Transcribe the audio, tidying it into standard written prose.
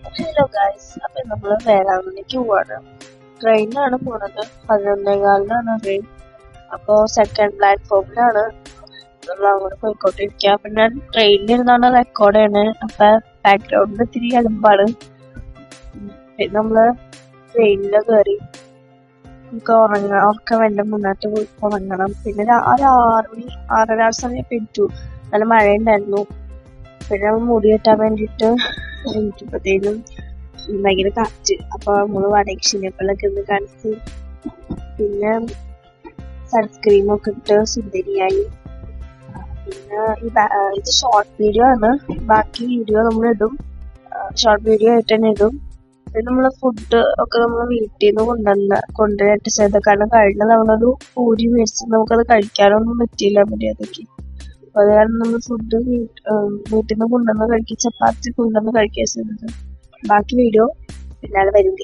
Hello guys, അപ്പൊ നമ്മള് വേളാങ്കണ്ണിക്ക് പോവാണ്. ട്രെയിനിലാണ് പോണത്. 11:15 ട്രെയിൻ. അപ്പൊ സെക്കൻഡ് പ്ലാറ്റ്ഫോമിലാണ് നമ്മൾ അങ്ങോട്ട് പോയിക്കോട്ടിരിക്കുക. പിന്നെ ട്രെയിനിലിരുന്നാണ് റെക്കോർഡ് ചെയ്യണേ. അപ്പൊ ബാക്ക്ഗ്രൗണ്ടിൽ ഇത്തിരി അലമ്പാണ്. പിന്നെ നമ്മള് ട്രെയിനില് കയറി നമുക്ക് ഉറക്കം വേണ്ട മുന്നോട്ട് പോയി ഉറങ്ങണം. പിന്നെ ഒരു 6 മണി 6:30 സമയം പെറ്റു. നല്ല മഴയുണ്ടായിരുന്നു. പിന്നെ മുടി കെട്ടാൻ വേണ്ടിയിട്ട് എനിക്കിപ്പത്തേനും ഭയങ്കര കാറ്റ്. അപ്പൊ നമ്മള് വടക്ഷിനെപ്പലൊക്കെ ഒന്ന് കാണിച്ച് പിന്നെ സൺസ്ക്രീമൊക്കെ ഇട്ട് സുന്ദരിയായി. പിന്നെ ഇത് ഷോർട്ട് വീഡിയോ ആണ്. ബാക്കി വീഡിയോ നമ്മൾ ഇടും, ഷോർട്ട് വീഡിയോ ആയിട്ട് തന്നെ ഇടും. പിന്നെ നമ്മള് ഫുഡ് ഒക്കെ നമ്മൾ വീട്ടിൽ നിന്ന് കൊണ്ടുവരായിട്ട് ചെയ്ത. കാരണം കഴിഞ്ഞ തവണ ഒരു പൂരി മേടിച്ച് നമുക്കത് കഴിക്കാനൊന്നും പറ്റിയില്ല മര്യാദക്ക്. അപ്പൊ അത് കാരണം നമ്മൾ ഫുഡ് വീട്ടിൽ നിന്ന് കൊണ്ടുവന്ന് കഴിക്കുക, ചപ്പാത്തി കൊണ്ടുവന്ന് കഴിക്കുക ചെയ്തത്. ബാക്കി വീഡിയോ പിന്നാലെ വരും.